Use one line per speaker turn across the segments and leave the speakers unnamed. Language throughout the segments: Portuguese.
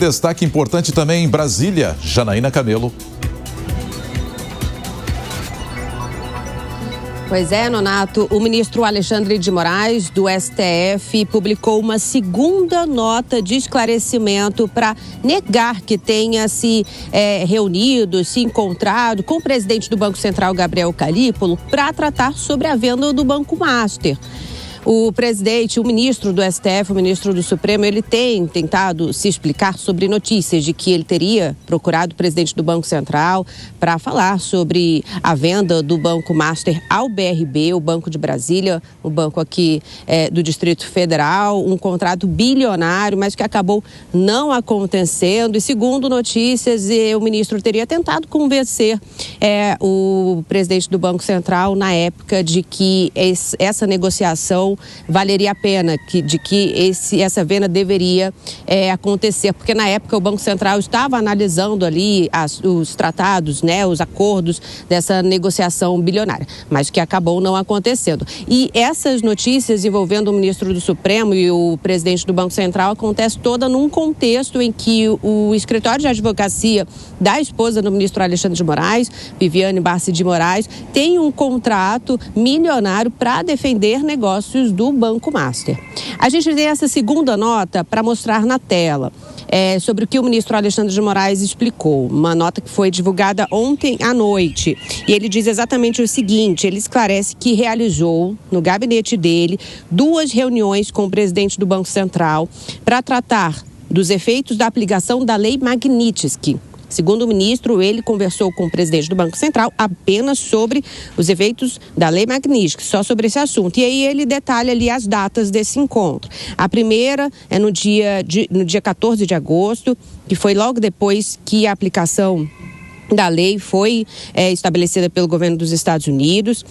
Destaque importante também em Brasília, Janaína Camelo.
Pois é, Nonato, o ministro Alexandre de Moraes, do STF, publicou uma segunda nota de esclarecimento para negar que tenha se reunido, se encontrado com o presidente do Banco Central, Gabriel Galípolo, para tratar sobre a venda do Banco Master. O presidente, o ministro do STF, o ministro do Supremo, ele tem tentado se explicar sobre notícias de que ele teria procurado o presidente do Banco Central para falar sobre a venda do Banco Master ao BRB, o Banco de Brasília, o banco aqui do Distrito Federal, um contrato bilionário, mas que acabou não acontecendo. E segundo notícias, o ministro teria tentado convencer o presidente do Banco Central na época de que essa negociação valeria a pena, de que essa venda deveria acontecer, porque na época o Banco Central estava analisando ali os tratados, os acordos dessa negociação bilionária, mas que acabou não acontecendo. E essas notícias envolvendo o ministro do Supremo e o presidente do Banco Central acontece toda num contexto em que o escritório de advocacia da esposa do ministro Alexandre de Moraes, Viviane Barsi de Moraes, tem um contrato milionário para defender negócios do Banco Master. A gente tem essa segunda nota para mostrar na tela sobre o que o ministro Alexandre de Moraes explicou. Uma nota que foi divulgada ontem à noite. E ele diz exatamente o seguinte: ele esclarece que realizou no gabinete dele 2 reuniões com o presidente do Banco Central para tratar dos efeitos da aplicação da Lei Magnitsky. Segundo o ministro, ele conversou com o presidente do Banco Central apenas sobre os efeitos da Lei Magnitsky, só sobre esse assunto. E aí ele detalha ali as datas desse encontro. A primeira é no dia 14 de agosto, que foi logo depois que a aplicação da lei foi estabelecida pelo governo dos Estados Unidos,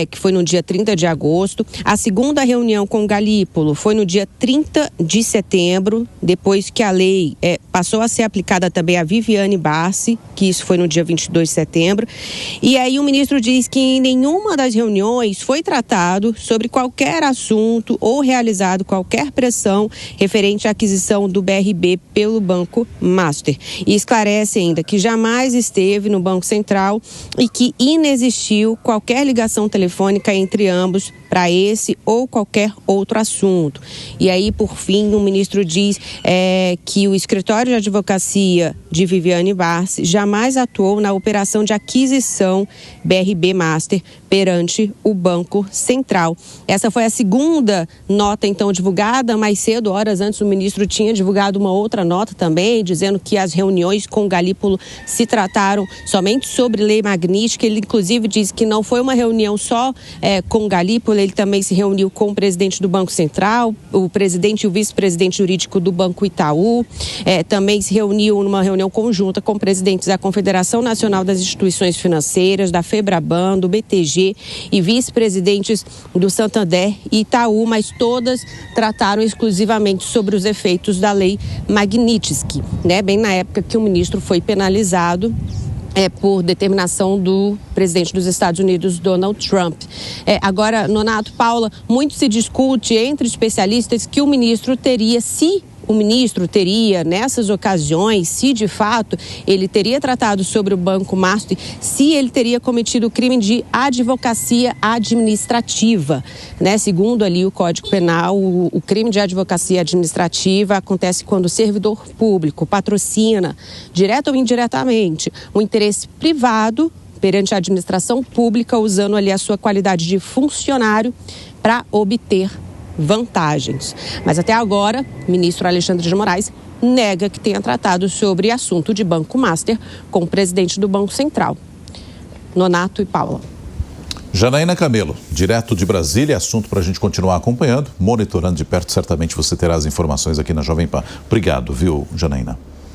que foi no dia 30 de agosto. A segunda reunião com o Galípolo foi no dia 30 de setembro, depois que a lei passou a ser aplicada também a Viviane Barsi, que isso foi no dia 22 de setembro. E aí o ministro diz que em nenhuma das reuniões foi tratado sobre qualquer assunto ou realizado qualquer pressão referente à aquisição do BRB pelo Banco Master. E esclarece ainda que jamais esteve no Banco Central e que inexistiu qualquer ligação telefônica entre ambos para esse ou qualquer outro assunto. E aí, por fim, o ministro diz que o escritório de advocacia de Viviane Barsi jamais atuou na operação de aquisição BRB Master perante o Banco Central. Essa foi a segunda nota, então, divulgada. Mais cedo, horas antes, o ministro tinha divulgado uma outra nota também, dizendo que as reuniões com o Galípolo se trataram somente sobre Lei Magnitsky. Ele, inclusive, disse que não foi uma reunião só com o Galípolo, ele também se reuniu com o presidente do Banco Central, o presidente e o vice-presidente jurídico do Banco Itaú, também se reuniu numa reunião conjunta com presidentes da Confederação Nacional das Instituições Financeiras, da FEBRABAN, do BTG e vice-presidentes do Santander e Itaú, mas todas trataram exclusivamente sobre os efeitos da Lei Magnitsky, bem na época que o ministro foi penalizado por determinação do presidente dos Estados Unidos, Donald Trump. Agora, Nonato, Paula, muito se discute entre especialistas que o ministro teria, nessas ocasiões, se de fato ele teria tratado sobre o Banco Master, se ele teria cometido o crime de advocacia administrativa, Segundo ali o Código Penal, o crime de advocacia administrativa acontece quando o servidor público patrocina, direta ou indiretamente, um interesse privado perante a administração pública, usando ali a sua qualidade de funcionário para obter vantagens. Mas até agora, o ministro Alexandre de Moraes nega que tenha tratado sobre assunto de Banco Master com o presidente do Banco Central. Nonato e Paula.
Janaína Camelo, direto de Brasília, assunto para a gente continuar acompanhando, monitorando de perto, certamente você terá as informações aqui na Jovem Pan. Obrigado, viu, Janaína?